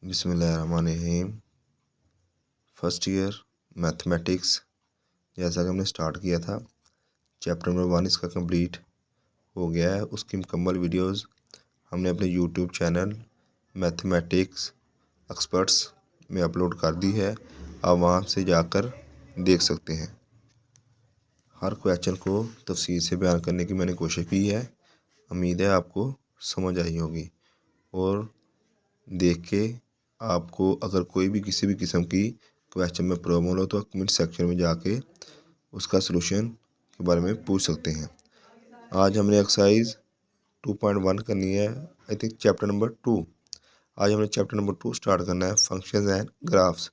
बिस्मिल्लाहिर्रहमानिर्रहीम। First year mathematics जैसा कि हमने स्टार्ट किया था, चैप्टर नंबर 1 इसका कंप्लीट हो गया है। उसकी मुकम्मल वीडियोस हमने अपने यूट्यूब चैनल मैथमेटिक्स एक्सपर्ट्स में अपलोड कर दी है। आप वहां से जाकर देख सकते हैं। हर क्वेश्चन को तफसील से बयान करने की मैंने कोशिश की है। उम्मीद है आपको समझ आई होगी। और देख के आपको अगर कोई भी किसी भी किस्म की क्वेश्चन में प्रॉब्लम हो तो कमेंट सेक्शन में जाके उसका सलूशन के बारे में पूछ सकते हैं। आज हमने एक्सरसाइज 2.1 करनी है, आई थिंक चैप्टर नंबर 2। आज हमने चैप्टर नंबर 2 स्टार्ट करना है, फंक्शंस एंड ग्राफ्स।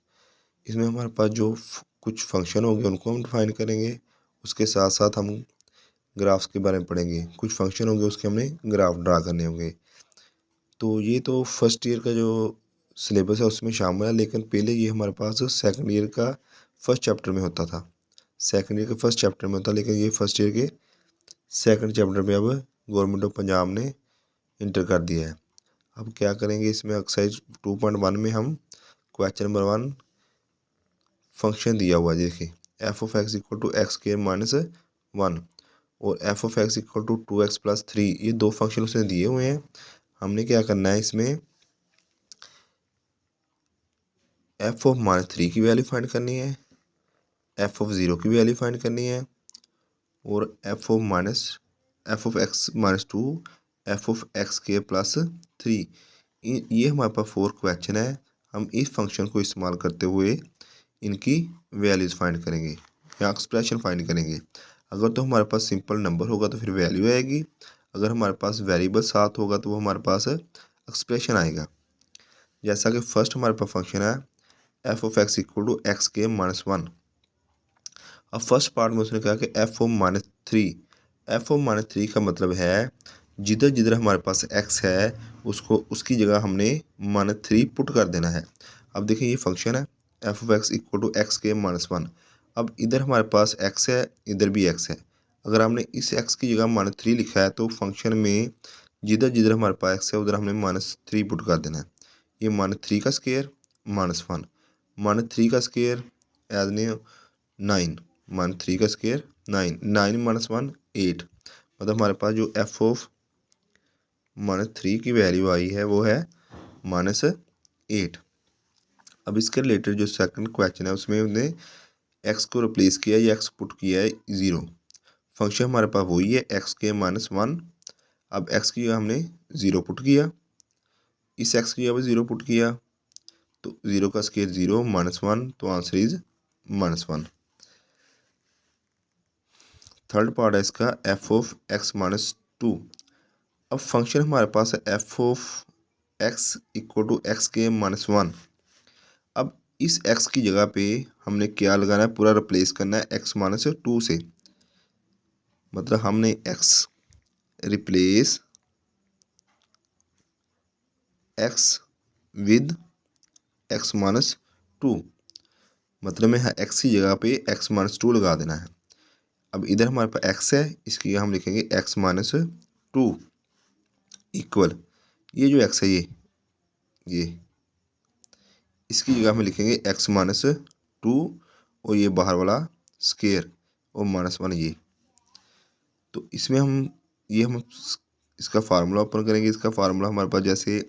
इसमें हमारे पास जो कुछ फंक्शन होंगे उनको हम डिफाइन करेंगे, उसके साथ साथ हम ग्राफ्स के बारे में पढ़ेंगे। कुछ फंक्शन होंगे उसके हमने ग्राफ ड्रा करने होंगे। तो ये तो फर्स्ट ईयर का जो सिलेबस है उसमें शामिल है, लेकिन पहले ये हमारे पास सेकंड ईयर का फर्स्ट चैप्टर में होता था। सेकंड ईयर के फर्स्ट चैप्टर में होता, लेकिन ये फर्स्ट ईयर के सेकंड चैप्टर में अब गवर्नमेंट ऑफ पंजाब ने इंटर कर दिया है। अब क्या करेंगे, इसमें एक्सरसाइज 2.1 में हम क्वेश्चन नंबर 1 फंक्शन दिया हुआ है। देखिए f of x equal to x के माइनस 1 और f of x equal to 2x plus 3, ये दो फंक्शन उसने दिए हुए हैं। हमने क्या करना है, इसमें एफ ऑफ -3 की वैल्यू फाइंड करनी है, एफ ऑफ 0 की वैल्यू फाइंड करनी है और f of x minus 2, F of X के प्लस 3। ये हमारे पास 4 क्वेश्चन है। हम इस फंक्शन को इस्तेमाल करते हुए इनकी वैल्यूज़ फाइंड करेंगे या एक्सप्रेशन फाइंड करेंगे। अगर तो हमारे पास सिंपल नंबर होगा तो फिर वैल्यू आएगी, अगर हमारे पास वेरिएबल साथ होगा तो वो हमारे पास एक्सप्रेशन आएगा। जैसा कि फर्स्ट हमारे पास फंक्शन है f of x equal to x के माइनस 1। अब फर्स्ट पार्ट में उसने कहा कि एफ ऑफ -3। एफ ऑफ -3 का मतलब है जिधर जिधर हमारे पास एक्स है उसको उसकी जगह हमने -3 पुट कर देना है। अब देखिए ये फंक्शन है f of x equal to x के माइनस 1। अब इधर हमारे पास एक्स है, इधर भी एक्स है। अगर हमने इस एक्स की जगह -3 लिखा है तो फंक्शन में जिधर जिधर हमारे पास एक्स है उधर हमने -3 पुट कर देना है। ये -3 का स्केयर -1, -3 का स्केयर एज ने 9, -3 का स्केयर 9, 9 माइनस 1 8। मतलब हमारे पास जो एफ ऑफ -3 की वैल्यू आई है वो है -8। अब इसके रिलेटेड जो सेकंड क्वेश्चन है उसमें हमने एक्स को रिप्लेस किया या एक्स पुट किया है 0। फंक्शन हमारे पास वही है एक्स के -1। अब एक्स की जगह हमने 0 पुट किया, इस एक्स की जगह 0 पुट किया तो 0 का स्केयर 0 -1, तो आंसर इज -1। थर्ड पार्ट है इसका एफ ऑफ एक्स माइनस 2। अब फंक्शन हमारे पास है f of x equal to x के -1। अब इस एक्स की जगह पे हमने क्या लगाना है, पूरा रिप्लेस करना है एक्स माइनस 2 से। मतलब हमने x replace x with x minus 2, मतलब में एक्स की जगह पे एक्स माइनस 2 लगा देना है। अब इधर हमारे पास एक्स है, इसकी जगह हम लिखेंगे एक्स माइनस 2 इक्वल, ये जो एक्स है ये इसकी जगह में लिखेंगे एक्स माइनस 2 और ये बाहर वाला स्केयर और -1 ये। तो इसमें हम इसका फार्मूला ओपन करेंगे। इसका फार्मूला हमारे पास जैसे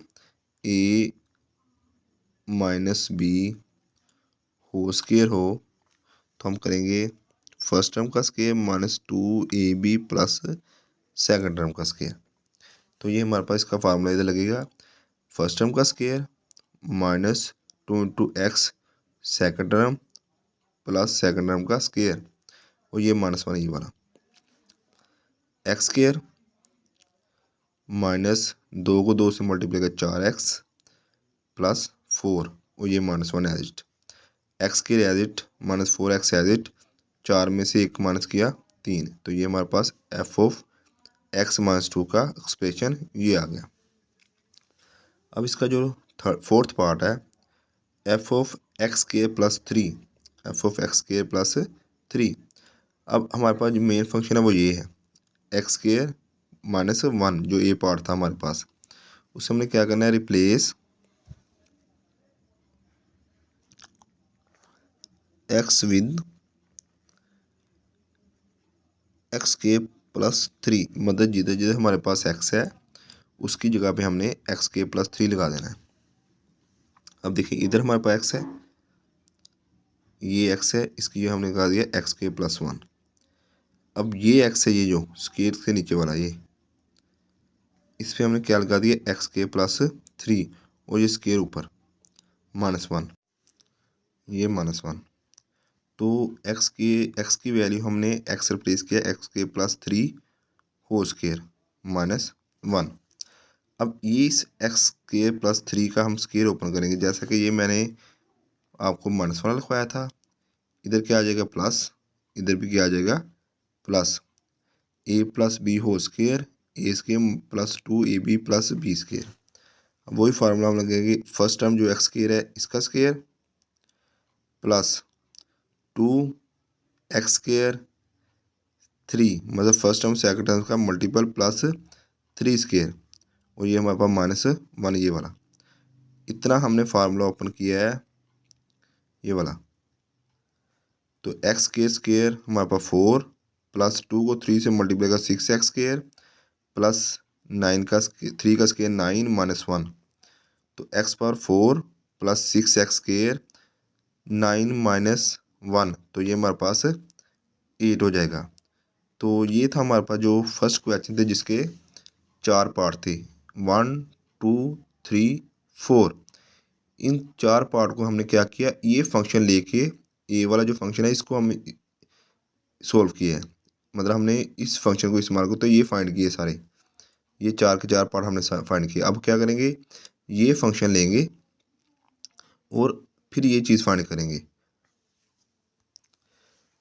a माइनस बी हो स्केयर हो तो हम करेंगे फर्स्ट टर्म का square -2ab plus second term का स्केयर। तो ये हमारे पास इसका फार्मूला इधर लगेगा, फर्स्ट टर्म का square -2 into x second term plus second term का स्केयर और ये -1 ये वाला एक्स स्केयर -2 को 2 से मल्टीप्लाई कर 4x प्लस 4 और ये -1 as it, x square as it -4x as it, 4 में से 1 माइनस किया 3। तो ये हमारे पास एफ ऑफ एक्स माइनस 2 का एक्सप्रेशन ये आ गया। अब इसका जो फोर्थ पार्ट है एफ ऑफ एक्स के प्लस 3, एफ ऑफ एक्स के प्लस 3। अब हमारे पास जो मेन फंक्शन है वो ये है एक्स स्केयर -1, जो ए पार्ट था हमारे पास, उससे हमने क्या करना है रिप्लेस एक्स विद एक्स के प्लस थ्री, मतलब जिधर जिधर हमारे पास एक्स है उसकी जगह पे हमने एक्स के प्लस थ्री लगा देना है। अब देखिए इधर हमारे पास एक्स है, ये एक्स है, इसकी जगह हमने लगा दिया एक्स के प्लस वन। अब ये एक्स है, ये जो स्केयर से नीचे वाला ये, इस पर हमने क्या लगा दिया एक्स के प्लस थ्री, और ये स्केयर ऊपर माइनस वन, ये माइनस वन। तो एक्स की वैल्यू हमने एक्स रिप्लेस किया एक्स के plus three whole square minus one. अब ये इस एक्स के प्लस थ्री का हम स्केयर ओपन करेंगे, जैसा कि ये मैंने आपको माइनस वन लिखवाया था। इधर क्या आ जाएगा प्लस, इधर भी क्या आ जाएगा plus, a plus b whole square a square plus two a b plus b square. अब वही फार्मूला हम लगेंगे, फर्स्ट टर्म जो एक्स स्केयर है इसका square plus two x square three, मतलब फर्स्ट टर्म सेकंड टर्म का मल्टीपल प्लस थ्री स्केयर, और ये हमारे पास माइनस वन, ये वाला। इतना हमने फार्मूला ओपन किया है ये वाला। तो एक्स के स्केयर हमारे पास फोर, प्लस टू को थ्री से मल्टीप्लाई का six x square, plus nine का थ्री का स्केयर नाइन माइनस वन। तो x power four plus six x square nine minus one, तो ये हमारे पास एट हो जाएगा। तो ये था हमारे पास जो फर्स्ट क्वेश्चन थे जिसके चार पार्ट थे, वन टू थ्री फोर। इन चार पार्ट को हमने क्या किया, ये फंक्शन लेके ए वाला जो फंक्शन है इसको हम सोल्व किया है, मतलब हमने इस फंक्शन को इस्तेमाल कर तो ये फाइंड किए सारे, ये चार के चार पार्ट हमने फाइंड किए। अब क्या करेंगे, ये फंक्शन लेंगे और फिर ये चीज़ फाइंड करेंगे।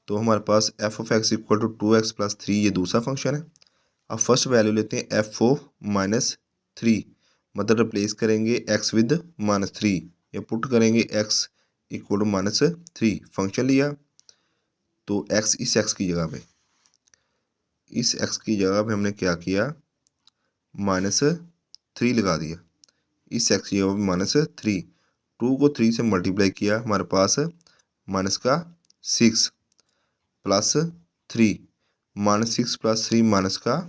तो हमारे पास F of x equal to two x plus three, ये दूसरा फंक्शन है। अब फर्स्ट वैल्यू लेते हैं एफ ऑफ माइनस थ्री, मतलब रिप्लेस करेंगे एक्स विद माइनस थ्री, या पुट करेंगे X equal to minus three. Function लिया तो एक्स इस एक्स की जगह पे, इस एक्स की जगह पे हमने क्या किया माइनस थ्री लगा दिया, इस एक्स की जगह पे माइनस थ्री। टू को थ्री से मल्टीप्लाई किया, हमारे पास माइनस का six plus three, minus six plus three minus का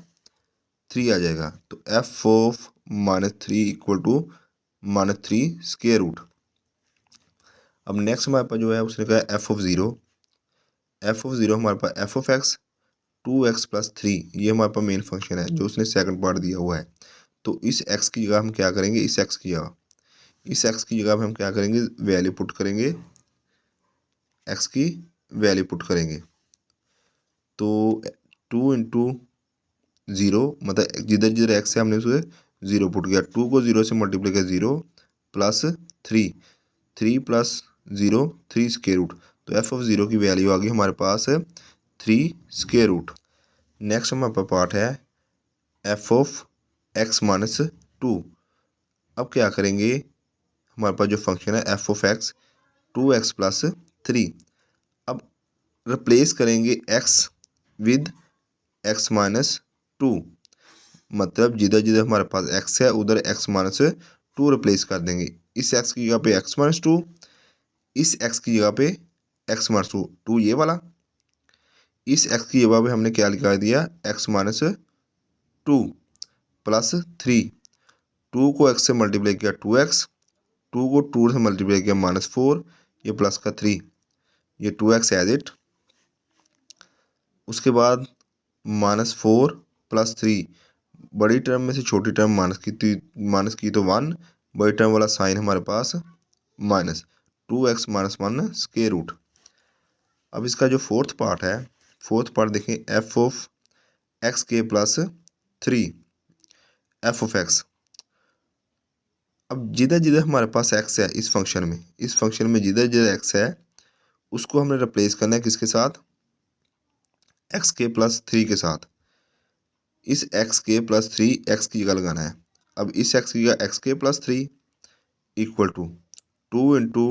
थ्री आ जाएगा। तो F of minus three equal to minus three square root. अब नेक्स्ट हमारे पास जो है उसने कहा F of zero, F of zero हमारे पास F of x two x plus three, ये हमारे पास मेन फंक्शन है जो उसने सेकंड पार्ट दिया हुआ है। तो इस एक्स की जगह हम क्या करेंगे, इस एक्स की जगह, इस एक्स की जगह पे हम क्या करेंगे वैल्यू पुट करेंगे, एक्स की वैल्यू पुट करेंगे। तो टू इंटू ज़ीरो, मतलब जिधर जिधर एक्स है हमने उसे ज़ीरो पुट किया, टू को ज़ीरो से मल्टीप्लाई किया zero plus three, three plus zero three square root. तो एफ ऑफ ज़ीरो की वैल्यू आ गई हमारे पास थ्री स्केयर रूट। नेक्स्ट हमारे पास पार्ट है f of x minus two. अब क्या करेंगे, हमारे पास जो फंक्शन है f of x two x plus three, अब रिप्लेस करेंगे x with x minus two, मतलब जिधर जिधर हमारे पास एक्स है उधर एक्स माइनस टू रिप्लेस कर देंगे। इस एक्स की जगह पे एक्स माइनस टू, इस एक्स की जगह पे एक्स माइनस टू, टू ये वाला, इस एक्स की जगह पे हमने क्या लिखा दिया x minus two plus three, two को एक्स से मल्टीप्लाई किया टू एक्स, टू को टू से मल्टीप्लाई किया माइनस फोर, ये प्लस का थ्री, ये टू एक्स एज इट। उसके बाद माइनस फोर प्लस थ्री, बड़ी टर्म में से छोटी टर्म माइनस की तो वन, बड़ी टर्म वाला साइन हमारे पास minus, two X minus one square root. अब इसका जो फोर्थ पार्ट है, फोर्थ पार्ट देखें एफ ऑफ एक्स के plus three, F of X. अब जिधर जिधर हमारे पास एक्स है इस फंक्शन में, इस फंक्शन में जिधर जिधर एक्स है उसको हमने रिप्लेस करना है किसके साथ, एक्स के प्लस थ्री के साथ। इस एक्स के प्लस थ्री एक्स की जगह लगाना है। अब इस एक्स की जगह एक्स के plus three equal to two into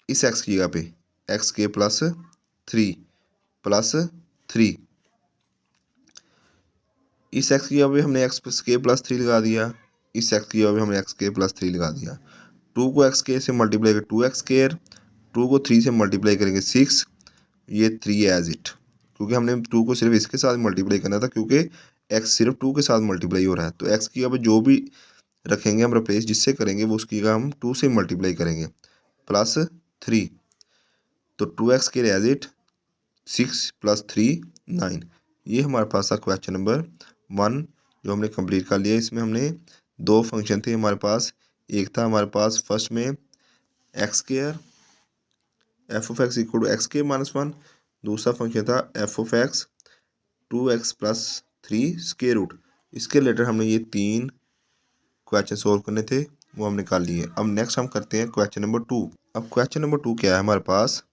इस एक्स की जगह पे एक्स के प्लस थ्री प्लस थ्री, इस एक्स की जगह पे हमने एक्स के प्लस थ्री लगा दिया, इस एक्स की जगह पे हमने एक्स के प्लस थ्री लगा दिया। टू को एक्स के से मल्टीप्लाई कर टू एक्स स्केयर, 2 को 3 से मल्टीप्लाई करेंगे 6, ये 3 एज इट, क्योंकि हमने 2 को सिर्फ इसके साथ मल्टीप्लाई करना था, क्योंकि x सिर्फ 2 के साथ मल्टीप्लाई हो रहा है। तो x की अब जो भी रखेंगे हम रिप्लेस जिससे करेंगे वो उसकी हम 2 से मल्टीप्लाई करेंगे प्लस 3, तो 2x के एज इट 6 + 3 9। ये हमारे पास था क्वेश्चन नंबर 1 जो हमने कंप्लीट कर लिया। इसमें हमने 2 फंक्शन थे हमारे पास। एक था हमारे पास फर्स्ट में x², f(x) = x² - 1। दूसरा फंक्शन था f(x) 2x + 3 स्क्वायर रूट। इसके रिलेटेड हमने ये 3 क्वेश्चन सोल्व करने थे, वो हमने कर लिए। अब नेक्स्ट हम करते हैं क्वेश्चन नंबर 2। अब क्वेश्चन नंबर 2 क्या है हमारे पास?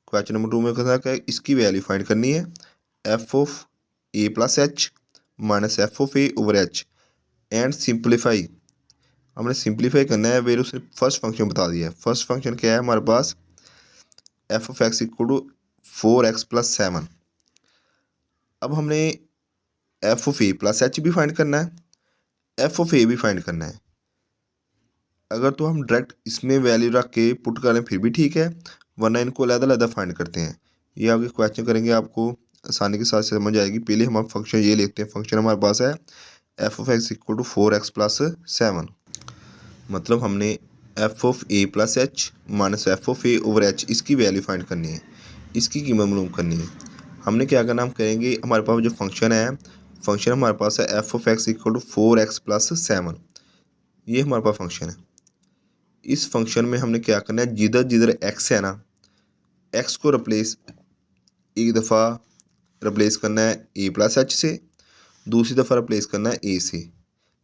क्वेश्चन नंबर 2 में कहा क्या है, इसकी वैल्यू फाइंड करनी है f(a + h - f(a/h) and simplify. हमने सिंप्लीफाई करना है, वेर उसने फर्स्ट फंक्शन बता दिया है। फर्स्ट फंक्शन क्या है हमारे पास? f(x) = 4x + 7। अब हमने f(a + h) भी फाइंड करना है, f(a) भी फाइंड करना है। अगर तो हम डायरेक्ट इसमें वैल्यू रख के पुट करें फिर भी ठीक है, वरना इनको अलग-अलग फाइंड करते हैं। ये आगे क्वेश्चन करेंगे, आपको आसानी के साथ समझ आएगी। पहले हम फंक्शन ये लिखते हैं। फंक्शन हमारे पास है f(x) = 4x + 7। मतलब हमने f(a + h - f(a/h) इसकी वैल्यू फाइंड करनी है, इसकी कीमत मालूम करनी है। हमने क्या करना, हम करेंगे हमारे पास जो फंक्शन है, फंक्शन हमारे पास है f(x) = 4x + 7। ये हमारे पास फंक्शन है। इस फंक्शन में हमने क्या करना है, जिधर जिधर x है ना, x को रिप्लेस एक दफ़ा रिप्लेस करना है a + h से, दूसरी दफ़ा रिप्लेस करना है a से।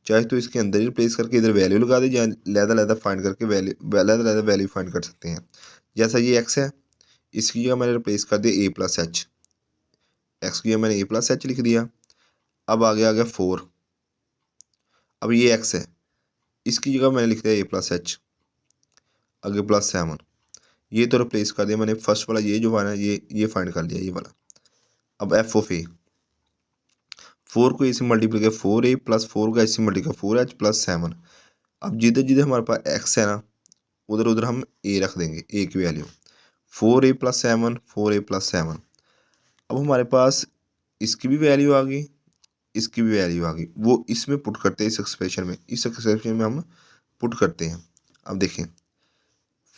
चाहे तो इसके अंदर ही रिप्लेस करके इधर वैल्यू लगा दें, या लहदा फाइंड करके लहदा वैल्यू फाइंड कर सकते हैं। जैसा ये x है, इसकी जगह मैंने रिप्लेस कर दिया a + h, x की जगह मैंने a + h लिख दिया। अब आगे आ गया 4। अब ये x है, इसकी जगह मैंने लिख दिया a + h, आगे +7। ये तो रिप्लेस कर दिया मैंने। फर्स्ट वाला ये जो वाला है ये फाइंड कर लिया, ये वाला। अब f(a) 4 को इसे मल्टीप्लाई किया 4a + 4 का इसे मल्टीप्लाई 4h + 7। अब जिधर जिधर हमारे पास x है ना, उधर उधर हम a रख देंगे, a की वैल्यू 4a + 7, 4a + 7। अब हमारे पास इसकी भी वैल्यू आ गई, इसकी भी वैल्यू आ गई। वो इसमें पुट करते हैं, इस एक्सप्रेशन में, हम पुट करते हैं। अब देखें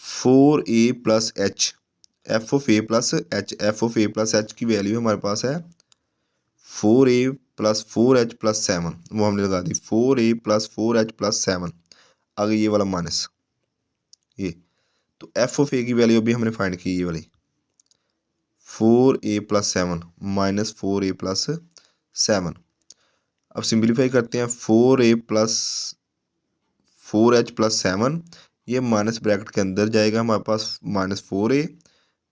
4a + h, f(a + h), f(a + h) की वैल्यू हमारे पास है 4a + 4h + 7। वो हमने लगा दी 4a + 4h + 7। आगे ये वाला माइनस ये, तो f(a) की वैल्यू अभी हमने फाइंड की, ये वाली 4a + 7 - 4a + 7। अब सिंप्लीफाई करते हैं, 4a + 4h + 7, ये माइनस ब्रैकेट के अंदर जाएगा हमारे पास -4a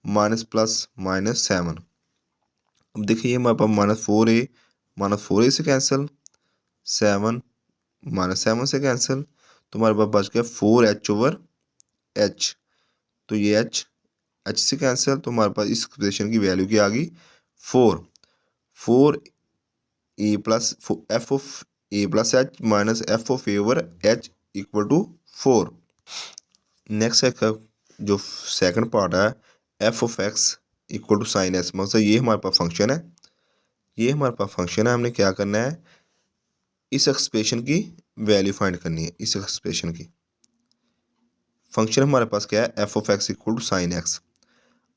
-+-7। अब देखिए हमारे पास -4a से कैंसिल, 7 -7 से कैंसिल, तो हमारे पास बच गया 4h/h। तो ये h से कैंसिल, तो हमारे पास इस एक्सप्रेशन की वैल्यू क्या आ गई 4। 4a + f(a + h - f(a/h) = 4। Next है जो सेकंड पार्ट है f(x) = sin s। मतलब ये हमारे पास फंक्शन है, ये हमारे पास फंक्शन है। हमने क्या करना है, इस एक्सप्रेशन की वैल्यू फाइंड करनी है। इस एक्सप्रेशन की फंक्शन हमारे पास क्या है, f(x) = sin x।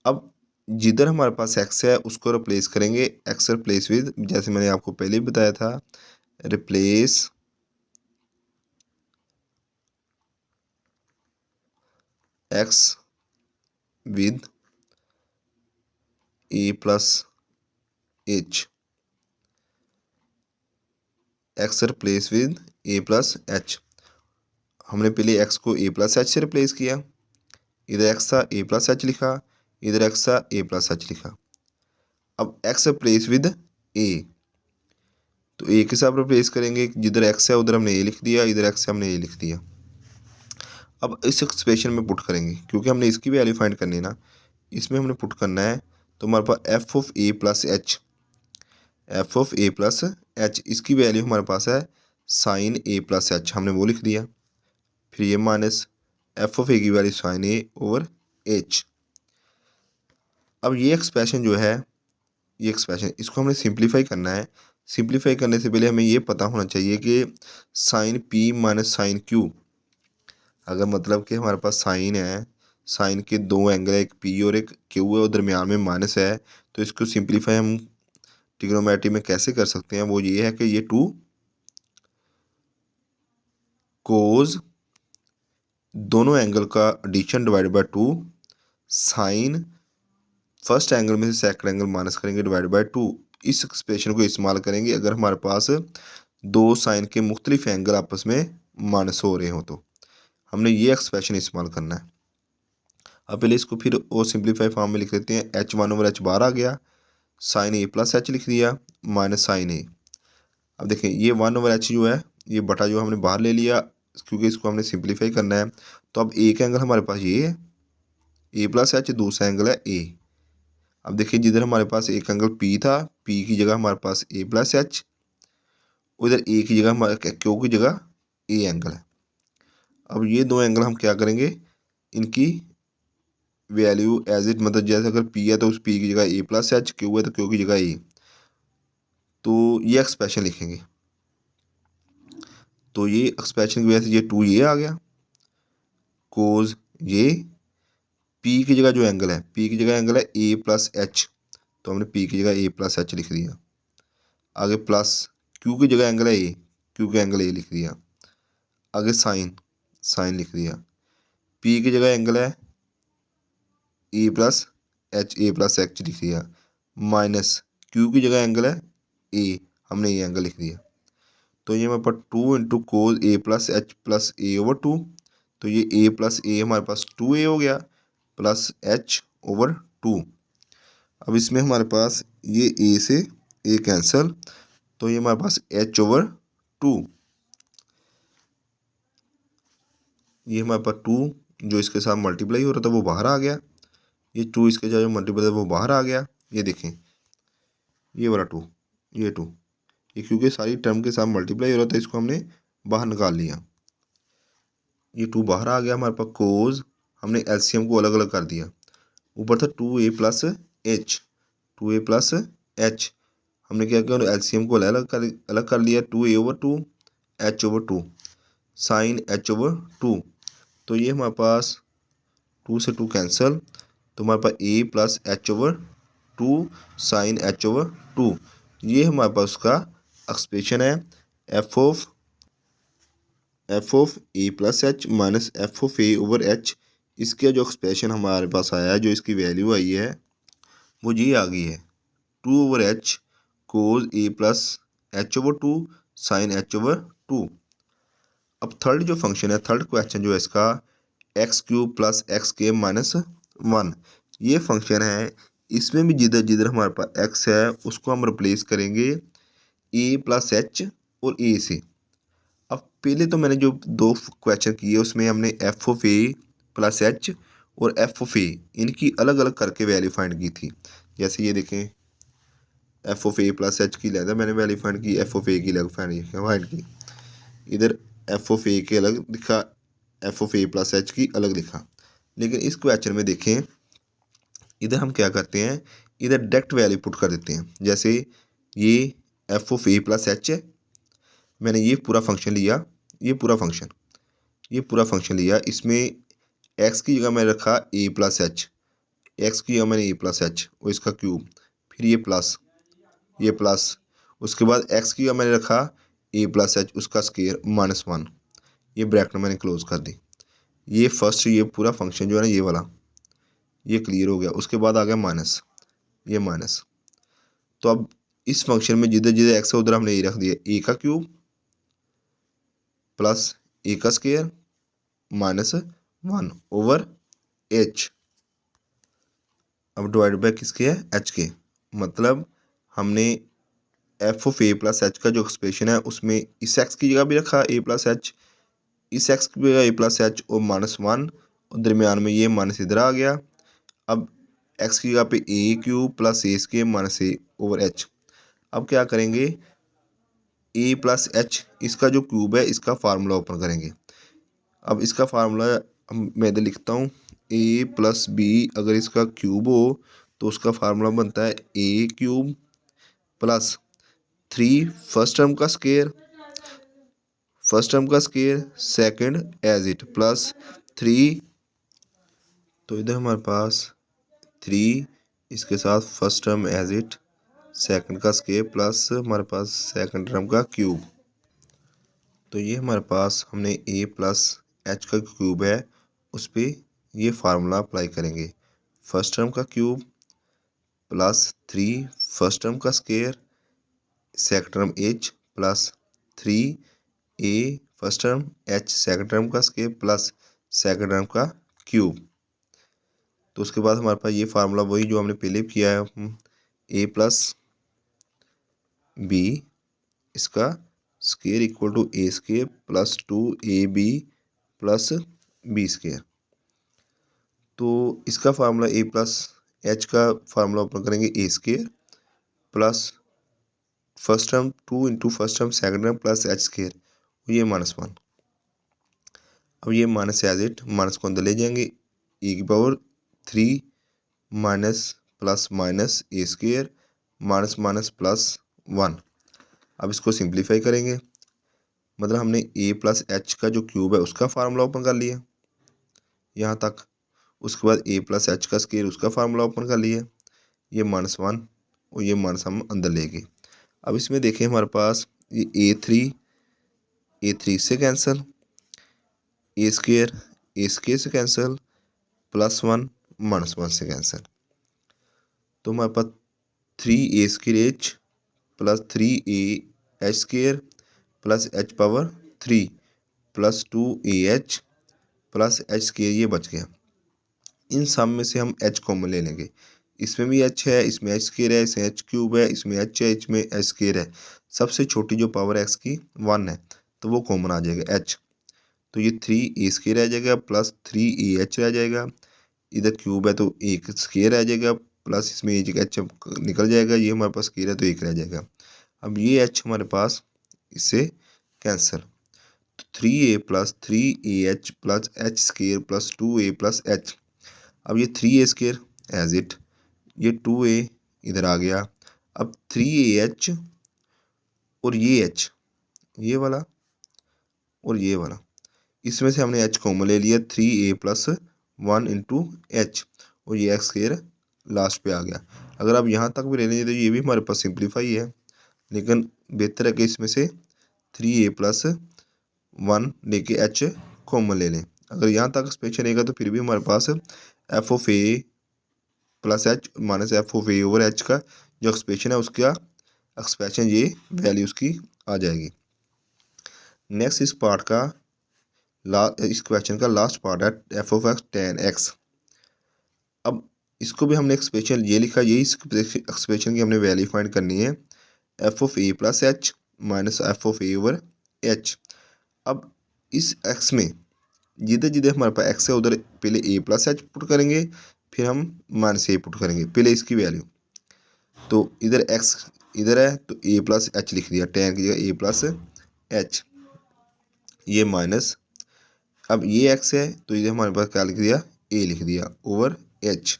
अब जिधर हमारे पास x है उसको रिप्लेस करेंगे, x रिप्लेस विद, जैसे मैंने आपको पहले ही बताया था, replace x with a + h, x replace with a + h। हमने पहले x को a + h से रिप्लेस किया, इधर x था a + h लिखा, इधर x था a + h लिखा। अब x रिप्लेस विद a, तो a के साथ रिप्लेस करेंगे, जिधर x है उधर हमने a लिख दिया, इधर x है हमने a लिख दिया। अब इस एक्सप्रेशन में पुट करेंगे, क्योंकि हमने इसकी वैल्यू फाइंड करनी है ना, इसमें हमने पुट करना है। तो हमारे पास f(a + h), f(a + h), इसकी वैल्यू हमारे पास है sin a + h, हमने वो लिख दिया। फिर ये माइनस f(a) की वैल्यू sin a/h। अब ये एक्सप्रेशन जो है, ये एक्सप्रेशन इसको हमने सिंप्लीफाई करना है। सिंप्लीफाई करने से पहले हमें ये पता होना चाहिए कि sine p minus sine q, अगर मतलब कि हमारे पास साइन है, साइन के दो एंगल है, एक पी और एक क्यू है और दरमियान में माइनस है, तो इसको सिंप्लीफाई हम ट्रिग्नोमेट्री में कैसे कर सकते हैं, वो ये है कि ये 2 कोज दोनों एंगल का addition divide by 2 sine first angle में से सेकंड एंगल माइनस करेंगे डिवाइड बाय 2। इस एक्सप्रेशन को इस्तेमाल करेंगे अगर हमारे पास दो साइन के मुख्तलिफ एंगल आपस में माइनस हो रहे हो, तो हमने ये एक्सप्रेशन इस्तेमाल करना है। अब पहले इसको फिर और सिंप्लीफाई फॉर्म में लिख लेते हैं। h1/h बाहर आ गया, साइन ए प्लस एच लिख दिया माइनस साइन ए। अब देखें ये 1/h जो है, ये बटा जो हमने बाहर ले लिया क्योंकि इसको हमने सिंप्लीफाई करना है। तो अब एक एंगल हमारे पास ये है ए प्लस एच, दूसरा एंगल है ए। अब देखिए जिधर हमारे पास एक एंगल पी था, पी की जगह हमारे पास ए प्लस एच, उधर ए की जगह हमारे क्यू की जगह ए एंगल है। अब ये दो एंगल हम क्या करेंगे, इनकी वैल्यू एज इट, मतलब जैसे अगर पी है तो उस पी की जगह ए प्लस एच, क्यू है तो क्यू की जगह ए, तो ये एक्सप्रेशन लिखेंगे। तो ये एक्सप्रेशन की वजह से ये 2 ये आ गया, कोज ये पी की जगह जो एंगल है, पी की जगह एंगल है ए प्लस एच, तो हमने पी की जगह ए प्लस एच लिख दिया। आगे प्लस क्यू की जगह एंगल है ए, क्यू का एंगल ए लिख दिया। आगे साइन, साइन लिख दिया। पी की जगह एंगल है ए प्लस एच, ए प्लस एच लिख दिया। माइनस क्यू की जगह एंगल है ए, हमने ये एंगल लिख दिया। तो ये हमारे पास 2 into cause A plus H plus A over 2, तो ये ए प्लस ए हमारे पास 2a हो गया प्लस एच ओवर 2। अब इसमें हमारे पास ये ए से ए कैंसिल, तो ये हमारे पास एच ओवर 2, ये हमारे पास 2 जो इसके साथ मल्टीप्लाई हो रहा था वो बाहर आ गया, ये 2 इसके साथ जो मल्टीप्लाई वो बाहर आ गया। ये देखें ये वाला 2, ये 2, ये क्योंकि सारी टर्म के साथ मल्टीप्लाई हो रहा था, इसको हमने बाहर निकाल लिया। ये 2 बाहर आ गया हमारे पास, कोज हमने एलसीएम को अलग अलग कर दिया। ऊपर था 2a plus H, 2a plus H, हमने क्या किया एलसीएम को अलग कर लिया, 2a over 2 h over 2 sine H over 2। तो ये हमारे पास 2 से 2 कैंसिल, तो हमारे पास a plus H over 2 sine H over 2। ये हमारे पास उसका एक्सप्रेशन है f of A plus H minus F of A over h. इसका जो एक्सप्रेशन हमारे पास आया है, जो इसकी वैल्यू आई है वो ये आ गई है 2/h cos A plus H over 2 sine H over 2। अब थर्ड जो फंक्शन है, थर्ड क्वेश्चन जो है इसका एक्स क्यूब प्लस एक्स के माइनस 1, ये फंक्शन है। इसमें भी जिधर जिधर हमारे पास एक्स है उसको हम रिप्लेस करेंगे ए प्लस एच और ए से। अब पहले तो मैंने जो दो क्वेश्चन किए उसमें हमने F of A plus H और एफ ऑफ ए इनकी अलग अलग करके वैल्यू फाइंड की थी। जैसे ये देखें F of A plus H की लेदा मैंने वैल्यू फाइंड की, एफ ऑफ ए की अलग फाइंड की, इधर एफ ऑफ ए के अलग लिखा, F of A plus H की अलग लिखा। लेकिन इस क्वेश्चन में देखें इधर हम क्या करते हैं, इधर डायरेक्ट वैल्यू पुट कर देते हैं। जैसे ये F of A plus H है, मैंने ये पूरा फंक्शन लिया, ये पूरा फंक्शन लिया, इसमें एक्स की जगह मैंने रखा ए प्लस एच, एक्स की जगह मैंने ए प्लस एच और इसका क्यूब, फिर ये प्लस, उसके बाद एक्स की जगह मैंने रखा ए प्लस एच उसका स्क्वायर माइनस 1, ये ब्रैकेट मैंने क्लोज कर दी। ये फर्स्ट ये पूरा फंक्शन जो है ना ये वाला ये क्लियर हो गया। उसके बाद आ गया माइनस, ये माइनस। तो अब इस फंक्शन में जिधर जिधर एक्स है उधर हमने ये रख दिया ए का क्यूब प्लस ए का स्क्वायर माइनस 1 ओवर एच। अब डिवाइड बाय किसके है, एच के, मतलब हमने F of A plus H का जो एक्सप्रेशन है उसमें इस एक्स की जगह भी रखा ए प्लस एच, इस एक्स की जगह ए प्लस एच और माइनस 1 और दरमियान में ये माइनस इधर आ गया। अब एक्स की जगह पे ए क्यूब प्लस ए स्क्वायर माइनस ए ओवर एच। अब क्या करेंगे, ए प्लस एच इसका जो क्यूब है इसका फार्मूला ओपन करेंगे। अब इसका फार्मूला मैं इधर लिखता हूँ, ए प्लस बी अगर इसका क्यूब हो तो उसका फार्मूला बनता है a cube plus 3 first term का square, second as it plus 3, तो इधर हमारे पास 3 इसके साथ first term as it, second का स्क्वायर प्लस हमारे पास सेकंड टर्म का क्यूब। तो ये हमारे पास हमने a प्लस एच का क्यूब है, उस पर ये फार्मूला अप्लाई करेंगे। फर्स्ट टर्म का क्यूब प्लस 3 फर्स्ट टर्म का square, second term h plus 3 a first term h second term का स्क्वायर प्लस सेकंड टर्म का क्यूब। तो उसके बाद हमारे पास ये फार्मूला वही जो हमने पहले किया है, a प्लस बी इसका square equal to A square plus 2ab plus B square. तो इसका फार्मूला a प्लस एच का फार्मूला ओपन करेंगे A square plus first term 2 into first term second term plus H square, ये -1। अब ये minus as it, minus को अंदर ले जाएंगे, e की पावर 3 माइनस प्लस माइनस ए स्क्वायर माइनस माइनस प्लस 1। अब इसको सिंप्लीफाई करेंगे, मतलब हमने a प्लस एच का जो क्यूब है उसका फार्मूला ओपन कर लिया यहाँ तक। उसके बाद a प्लस एच का स्क्वायर उसका फार्मूला ओपन कर लिया, ये -1 और ये माइनस हम अंदर ले गए। अब इसमें देखें हमारे पास ये a3 से कैंसिल, ए स्क्वायर से कैंसिल, +1 -1 से कैंसिल। तो हमारे पास 3a square H plus 3a H square plus H power 3 plus 2ah plus H square ये बच गया। इन सब में से हम h कॉमन ले लेंगे, इसमें भी h है, इसमें h स्क्वायर है, इसमें h क्यूब है, इसमें h है, इसमें h स्क्वायर है। सबसे छोटी जो पावर x की 1 है तो वो कॉमन आ जाएगा h। तो ये 3a स्क्वायर रह जाएगा प्लस 3ah रह जाएगा, इधर क्यूब है तो एक स्क्वायर रह जाएगा प्लस इसमें h निकल जाएगा, ये हमारे पास स्क्वायर है तो एक रह जाएगा। अब ये h हमारे पास इससे कैंसिल, तो 3a plus 3ah plus H square plus 2a plus H. अब ये 3a स्क्वायर एज इट, ये 2a इधर आ गया। अब 3ah और ये h, ये वाला और ये वाला, इसमें से हमने h कॉमन ले लिया, 3a प्लस 1 इंटू एच और ये x स्क्वायर लास्ट पे आ गया। अगर आप यहाँ तक भी ले लेंगे तो ये भी हमारे पास सिंप्लीफाई है, लेकिन बेहतर है कि इसमें से 3a प्लस 1 लेके h कॉमन ले लें। अगर यहाँ तक एक्सपेंशन रहेगा तो फिर भी हमारे पास F of A plus H minus F of A over H का जो एक्सप्रेशन है उसका एक्सप्रेशन ये वैल्यू उसकी आ जाएगी। नेक्स्ट इस पार्ट का इस क्वेश्चन का लास्ट पार्ट है f of x ten x. अब इसको भी हमने एक्सप्रेशन ये लिखा, यही एक्सप्रेशन की हमने वैल्यू फाइंड करनी है, f of A plus H minus F of A over H. अब इस एक्स में जिधर जिधर हमारे पास एक्स है उधर पहले ए प्लस एच पुट करेंगे, फिर हम माइनस ए पुट करेंगे पहले इसकी वैल्यू। तो इधर एक्स इधर है तो ए प्लस एच लिख दिया, टेन की जगह ए प्लस एच, ये माइनस। अब ये एक्स है तो इधर हमारे पास क्या लिख दिया, ए लिख दिया ओवर एच।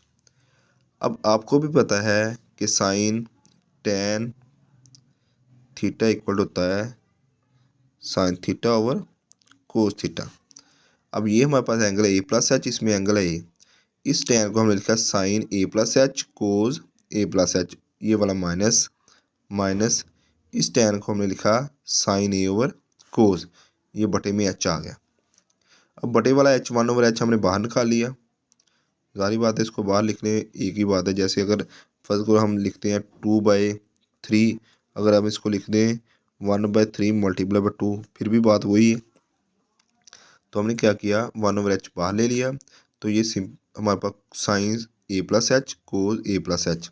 अब आपको भी पता है कि साइन टेन थीटा इक्वल होता है sine theta over cos theta. अब ये हमारे पास एंगल है ए प्लस एच, इसमें एंगल है ए, इस टेन को हमने लिखा साइन ए प्लस एच कोस ए प्लस एच, ये वाला माइनस माइनस, इस टेन को हमने लिखा साइन ए ओवर कोस, ये बटे में एच आ गया। अब बटे वाला एच 1 ओवर एच हमने बाहर निकाल लिया, जारी बात है इसको बाहर लिखने एक ही बात है। जैसे अगर फर्स्ट को हम लिखते हैं 2/3, अगर हम इसको लिख दें 1/3 मल्टीप्लाई बाई 2 फिर भी बात वही है। तो हमने क्या किया 1 ओवर एच बाहर ले लिया, तो ये हमारे पास sign A plus H cos A plus H,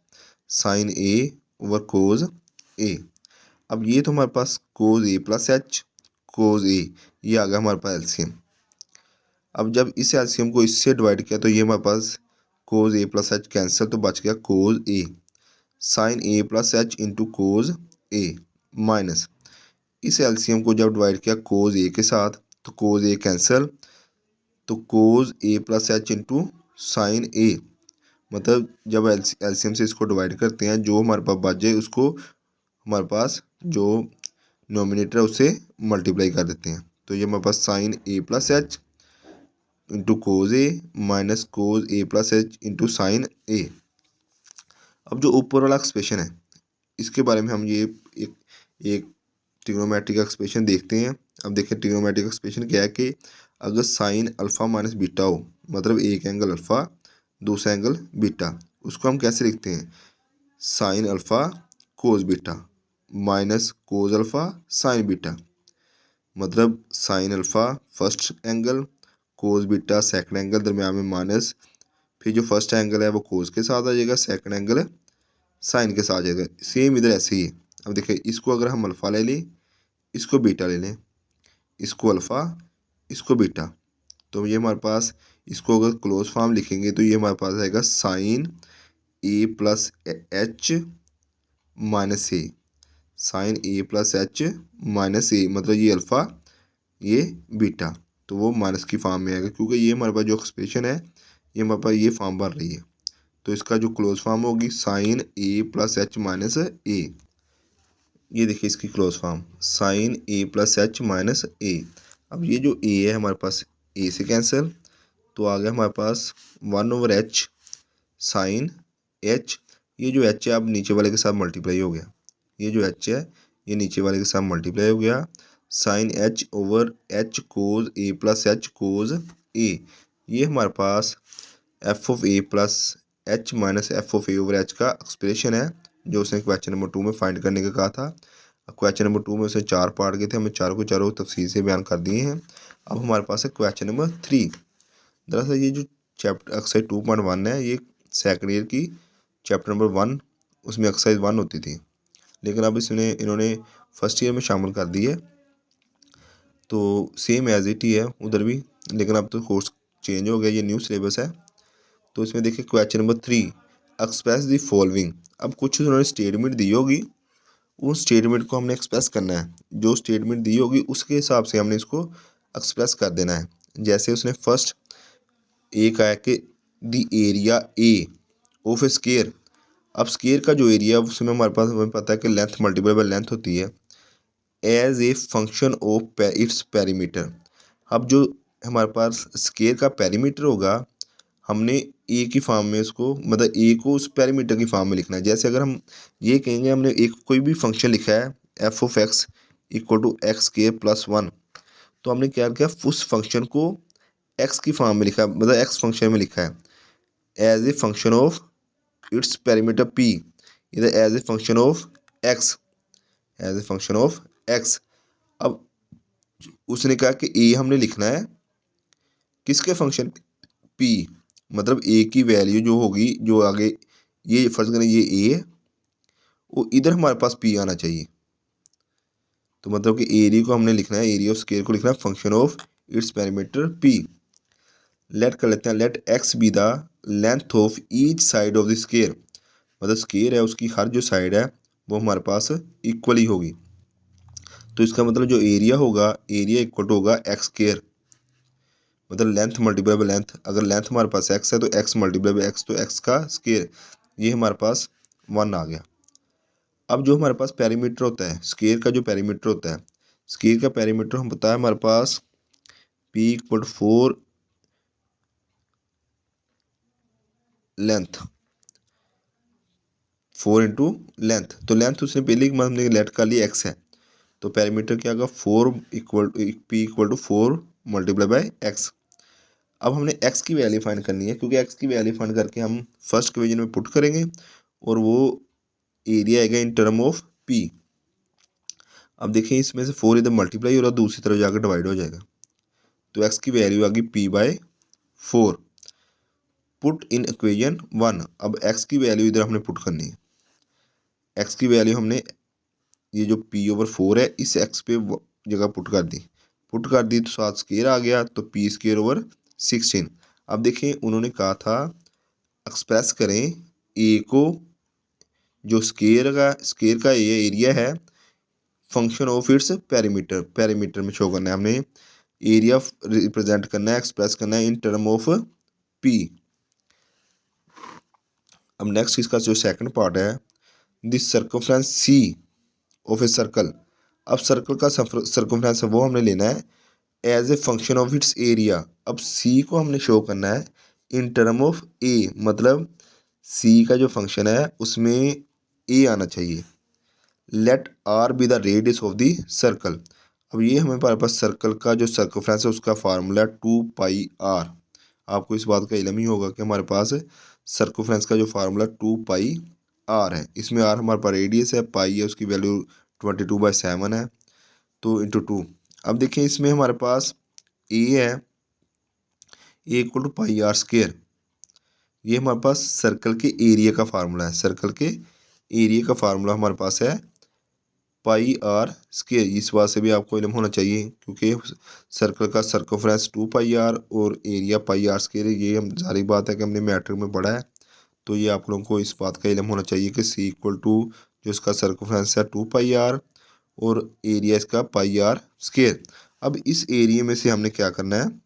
sign A over कोज ए। अब ये तो हमारे पास कोज A plus H cos A, ये आ गया हमारे पास एलसीएम। अब जब इस एलसीएम को इससे डिवाइड किया तो ये हमारे पास कोज ए प्लस एच कैंसिल, तो बच गया कोज ए, साइन ए प्लस एच इंटू कोज ए माइनस, इस एलसीएम को जब डिवाइड किया कोज ए के साथ तो कोज ए कैंसिल, तो कोज A plus H into sine ए मतलब जब एलसीएम से इसको डिवाइड करते हैं, जो हमारे पास बच जाए उसको हमारे पास जो नोमिनेटर है उससे मल्टीप्लाई कर देते हैं। तो ये हमारे पास sign A plus H into cause A minus cos A plus H into sine ए। अब जो ऊपर वाला एक्सप्रेशन है इसके बारे में हम ये एक ट्रिग्नोमेट्रिक एक्सप्रेशन देखते हैं। अब देखिए ट्रिग्नोमेट्रिक एक्सप्रेशन क्या है कि अगर साइन अल्फ़ा माइनस बीटा हो, मतलब एक एंगल अल्फ़ा दूसरा एंगल बीटा, उसको हम कैसे लिखते हैं, sine alpha cos beta minus cos alpha sine beta. मतलब sine alpha first angle, cos beta second angle, दरम्यान में माइनस, फिर जो फर्स्ट एंगल है वो कोस के साथ आ जाएगा, सेकंड एंगल साइन के साथ आ जाएगा। सेम इधर ऐसे ही है। अब देखिए इसको अगर हम अल्फ़ा ले लें, इसको बीटा ले लें, इसको अल्फ़ा इसको बीटा, तो ये हमारे पास इसको अगर क्लोज फॉर्म लिखेंगे तो ये हमारे पास आएगा साइन ए प्लस एच माइनस ए, साइन ए प्लस एच माइनस ए, मतलब ये अल्फ़ा ये बीटा, तो वो माइनस की फॉर्म में आएगा क्योंकि ये हमारे पास जो एक्सप्रेशन है ये हमारे पास ये फॉर्म बन रही है। तो इसका जो क्लोज फॉर्म होगी साइन ए प्लस एच माइनस ए। ये देखिए इसकी क्लोज फॉर्म साइन ए प्लस एच माइनस ए। अब ये जो ए है हमारे पास ए से कैंसिल, तो आ गया हमारे पास 1/h साइन एच। ये जो एच है अब नीचे वाले के साथ मल्टीप्लाई हो गया, ये जो एच है ये नीचे वाले के साथ मल्टीप्लाई हो गया, sine H over H cos A plus H cos A. ये हमारे पास F of A plus H minus F of A over H का एक्सप्रेशन है जो उसने क्वेश्चन नंबर 2 में फाइंड करने का कहा था। क्वेश्चन नंबर 2 में उसने 4 पार्ट के थे, हमें चारों को चारों तफसील से बयान कर दिए हैं। अब हमारे पास है क्वेश्चन नंबर 3। दरअसल ये जो चैप्टर एक्सरसाइज 2.1 है ये सेकंड ईयर की चैप्टर नंबर 1 उसमें एक्सरसाइज 1 होती थी, लेकिन अब इसने इन्होंने फर्स्ट ईयर में शामिल कर दी है। तो सेम एज इट ही है उधर भी, लेकिन अब तो कोर्स चेंज हो गया, ये न्यू सिलेबस है। तो इसमें देखिए question number 3 express the following. अब कुछ उन्होंने स्टेटमेंट दी होगी, उस स्टेटमेंट को हमने एक्सप्रेस करना है, जो स्टेटमेंट दी होगी उसके हिसाब से हमने इसको एक्सप्रेस कर देना है। जैसे उसने फर्स्ट ए कहा है कि the area A of A square. अब स्केयर का जो एरिया है उसमें हमारे पास हमें पता है कि लेंथ मल्टीप्लाई बाय लेंथ होती है as a function of its perimeter. अब जो हमारे पास स्केयर का पेरीमीटर होगा हमने ए की फॉर्म में उसको, मतलब ए को उस पैरामीटर की फॉर्म में लिखना है। जैसे अगर हम ये कहेंगे हमने एक कोई भी फंक्शन लिखा है f of x equal to x के प्लस 1, तो हमने क्या किया उस फंक्शन को एक्स की फॉर्म में लिखा, मतलब एक्स फंक्शन में लिखा है as a function of its parameter P, इधर as a function of X, as a function of X. अब उसने कहा कि ए हमने लिखना है किसके फंक्शन पी, मतलब ए की वैल्यू जो होगी जो आगे ये फर्ज करें ये ए है वो इधर हमारे पास पी आना चाहिए। तो मतलब कि एरिया को हमने लिखना है, एरिया ऑफ स्केयर को लिखना है function of its parameter p. Let कर लेते हैं let x be the length of each side of the square, मतलब स्केयर है उसकी हर जो साइड है वो हमारे पास इक्वली होगी। तो इसका मतलब जो एरिया होगा एरिया इक्वल टू होगा एक्स स्केयर, मतलब लेंथ मल्टीप्लाई बाय लेंथ। अगर लेंथ हमारे पास एक्स है तो एक्स मल्टीप्लाई बाय एक्स, तो एक्स का स्केयर, ये हमारे पास 1 आ गया। अब जो हमारे पास पेरीमीटर होता है स्केयर का, जो पेरीमीटर होता है स्केयर का पेरीमीटर हम पता है हमारे पास P equal 4 length, 4 into length. तो लेंथ उसने पहले ही हमने लेट कर लिया एक्स है, तो पेरीमीटर क्या होगा 4 equal p equal to 4 multiply by x. अब हमने x की वैल्यू फाइंड करनी है, क्योंकि x की वैल्यू फाइंड करके हम फर्स्ट इक्वेशन में पुट करेंगे और वो एरिया आएगा इन टर्म ऑफ p। अब देखिए इसमें से 4 इधर मल्टीप्लाई हो रहा है, दूसरी तरफ जाकर डिवाइड हो जाएगा, तो x की वैल्यू आ गई p/4 पुट इन इक्वेशन 1। अब x की वैल्यू इधर हमने पुट करनी है, x की वैल्यू हमने ये जो p/4 है इस x पे जगह पुट कर दी तो साथ स्केयर आ गया, तो p²/16। अब देखिए उन्होंने कहा था एक्सप्रेस करें ए को, जो स्केयर का ये एरिया है फंक्शन ऑफ इट्स पैरामीटर में शो करना है हमने, एरिया रिप्रेजेंट करना है एक्सप्रेस करना है इन टर्म ऑफ पी। अब नेक्स्ट इसका जो सेकंड पार्ट है, this circumference C of a circle. अब सर्कल का सर्कमफ्रेंस वो हमने लेना है as a function of it's area. अब सी को हमने शो करना है इन टर्म ऑफ ए, मतलब सी का जो फंक्शन है उसमें ए आना चाहिए। Let r be the radius of the circle. अब ये हमारे पास सर्कल का जो सर्कमफ्रेंस है उसका फार्मूला 2πr। आपको इस बात का इल्म ही होगा कि हमारे पास सर्कमफ्रेंस का जो फार्मूला 2πr है। इसमें आर हमारे पास रेडियस है, पाई है उसकी वैल्यू 22/7 है, तो इंटू 2। अब देखिए इसमें हमारे पास ए है, ए इक्वल टू πr²। ये हमारे पास सर्कल के एरिया का फार्मूला है। सर्कल के एरिया का फार्मूला हमारे पास है πr²। इस बात से भी आपको इल्म होना चाहिए क्योंकि सर्कल का सर्कमफ्रेंस 2πr और एरिया πr²। ये हम सारी बात है कि हमने मैट्रिक में पढ़ा है, तो ये आप लोगों को इस बात का इल्म होना चाहिए कि सी इक्वल टू जो इसका सर्कमफ्रेंस है 2πr और एरिया इसका πr²। अब इस एरिया में से हमने क्या करना है,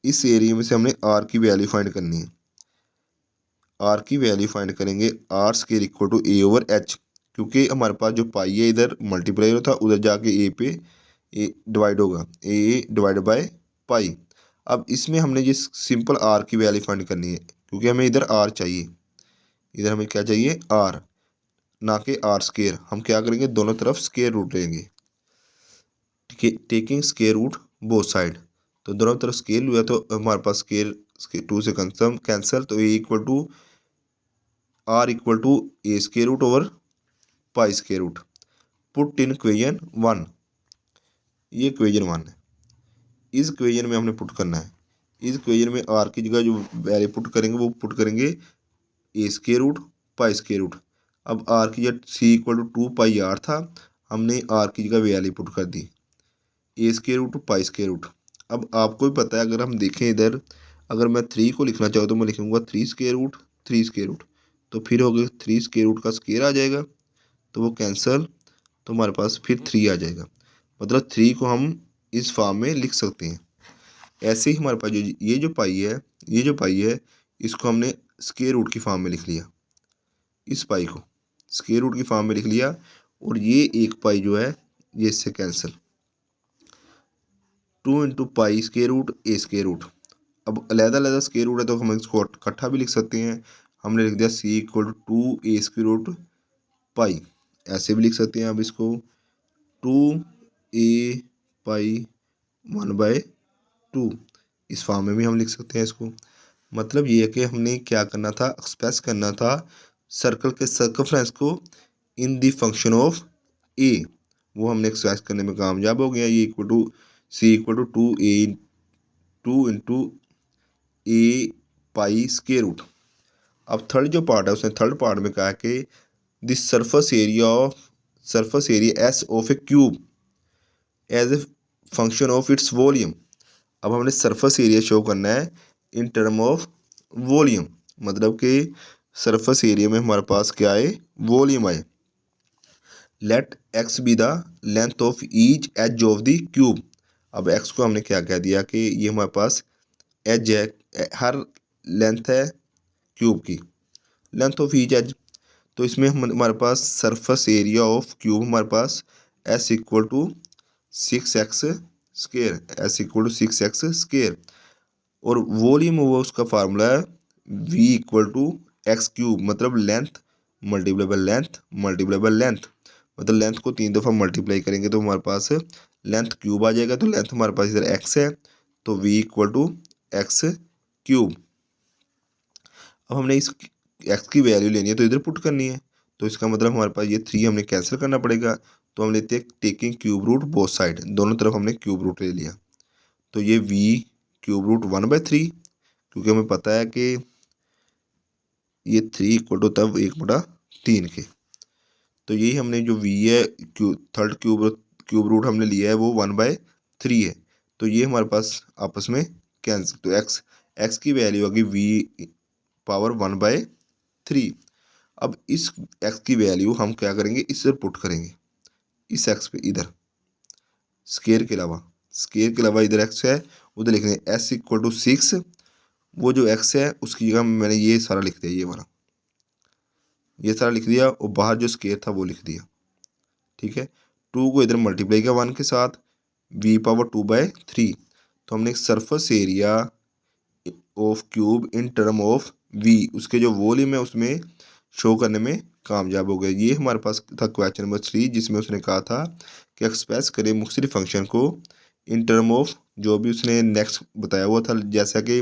इस एरिया में से हमने आर की वैल्यू फाइंड करनी है। आर की वैल्यू फाइंड करेंगे r² इक्वल टू a/h, क्योंकि हमारे पास जो पाई है इधर मल्टीप्लाई होता है, उधर जाके ए पे ए डिवाइड होगा, ए डिवाइड बाय पाई। अब इसमें हमने ये सिंपल आर की वैल्यू फाइंड करनी है क्योंकि हमें इधर आर चाहिए, इधर हमें क्या चाहिए आर, ना कि r²। हम क्या करेंगे, दोनों तरफ स्क्वायर रूट लेंगे, taking square root both side. तो दोनों तरफ स्क्वायर हुआ तो हमारे पास स्क्वायर 2 से कैंसल, तो A equal to R equal to a² ओवर π²। पुट इन इक्वेशन 1, ये इक्वेशन 1 है। इस इक्वेशन में हमने पुट करना है, इस इक्वेशन में आर की जगह जो वैल्यू पुट करेंगे वो पुट करेंगे a² π²। अब आर की जगह सी इक्वल टू 2πr था, हमने आर की जगह वैल्यू पुट कर दी a² π²। अब आपको भी पता है, अगर हम देखें इधर, अगर मैं 3 को लिखना चाहूँ तो मैं लिखूँगा 3², तो फिर हो गया 3² का स्क्वायर आ जाएगा, तो वो कैंसल, तो हमारे पास फिर 3 आ जाएगा। मतलब 3 को हम इस फॉर्म में लिख सकते हैं। ऐसे ही हमारे पास जो ये जो पाई है इसको हमने स्क्वायर रूट की फॉर्म में लिख लिया, इस पाई को स्क्वायर रूट की फॉर्म में लिख लिया, और ये एक पाई जो है ये इससे कैंसिल, 2 इंटू π²a²। अब अलग-अलग स्क्वायर रूट है तो हम इसको इकट्ठा भी लिख सकते हैं। हमने लिख दिया c इक्वल टू 2a² पाई, ऐसे भी लिख सकते हैं आप इसको 2a पाई 1/2, इस फॉर्म में भी हम लिख सकते हैं इसको। मतलब ये है कि हमने क्या करना था, एक्सप्रेस करना था सर्कल के सर्कमफ्रेंस को इन दी फंक्शन ऑफ ए, वो हमने एक्सप्रेस करने में कामयाब हो गया। ये equal to C equal to 2 into A π²। अब थर्ड जो पार्ट है उसने थर्ड पार्ट में कहा कि this surface area s of a cube as a function of its volume. अब हमने सरफेस एरिया शो करना है इन टर्म ऑफ वॉल्यूम, मतलब कि सरफेस एरिया में हमारे पास क्या है, वॉल्यूम आए। Let x be the length of each edge of the cube. अब एक्स को हमने क्या कह दिया कि ये हमारे पास एज है, हर लेंथ है क्यूब की, लेंथ ऑफ ईच एज। तो इसमें हमारे पास सरफेस एरिया ऑफ क्यूब हमारे पास S equal to 6x², S equal to 6x², और वॉल्यूम वो उसका फार्मूला है v इक्वल टू x³, मतलब length multiply by length multiply by length. मतलब लेंथ को 3 दफ़ा मल्टीप्लाई करेंगे तो हमारे पास लेंथ क्यूब आ जाएगा। तो लेंथ हमारे पास इधर x है, तो v इक्वल टू x³। अब हमने इस x की वैल्यू लेनी है तो इधर पुट करनी है, तो इसका मतलब हमारे पास ये 3 हमने कैंसिल करना पड़ेगा। तो हम लेते हैं taking cube root both side, दोनों तरफ हमने क्यूब रूट ले लिया। तो ये v³ 1/3, क्योंकि हमें पता है कि ये 3 इक्वल टू तब 1/3 के। तो यही हमने जो v है थर्ड क्यूब रूट हमने लिया है वो 1/3 है। तो ये हमारे पास आपस में कैंसिल, तो x की वैल्यू होगी v⁻1/3। अब इस x की वैल्यू हम क्या करेंगे, इस पर पुट करेंगे, इस x पे इधर स्क्वायर के अलावा इधर x है, उधर लिख दें s इक्वल टू 6। वो जो x है उसकी जगह मैंने ये सारा लिख दिया, ये वाला ये सारा लिख दिया और बाहर जो स्केयर था वो लिख दिया। ठीक है, 2 को इधर मल्टीप्लाई किया 1 के साथ, v/2/3। तो हमने surface area of cube in term of v, उसके जो वॉल्यूम है उसमें शो करने में कामयाब हो गए। ये हमारे पास था क्वेश्चन नंबर 3, जिसमें उसने कहा था कि एक्सप्रेस करें मुख्तलिफ फंक्शन को इन टर्म ऑफ, जो भी उसने नेक्स्ट बताया हुआ था। जैसा कि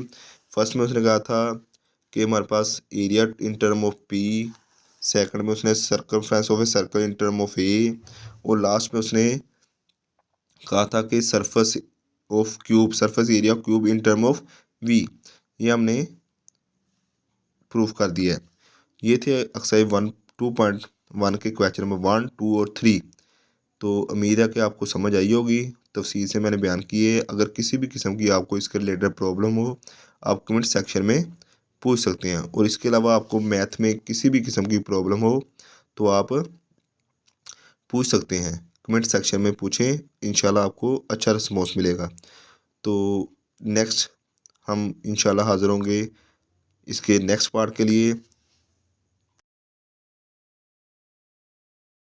फर्स्ट में उसने कहा था कि हमारे पास area in term of p, second में उसने circumference of a circle in term of a, और लास्ट में उसने कहा था कि surface of cube, surface area cube in term of v। ये हमने प्रूफ कर दिया है। ये थे एक्सरसाइज 2.1 के क्वेश्चन नंबर 1, 2 और 3। तो उम्मीद है कि आपको समझ आई होगी, तफसील से मैंने बयान किए। अगर किसी भी किस्म की आपको इसके रिलेटेड प्रॉब्लम हो, आप कमेंट सेक्शन में पूछ सकते हैं। और इसके अलावा आपको मैथ में किसी भी किस्म की प्रॉब्लम हो तो आप पूछ सकते हैं, कमेंट सेक्शन में पूछें, इंशाल्लाह आपको अच्छा रिस्पॉन्स मिलेगा। तो नेक्स्ट हम इंशाल्लाह हाज़िर होंगे इसके नेक्स्ट पार्ट के लिए।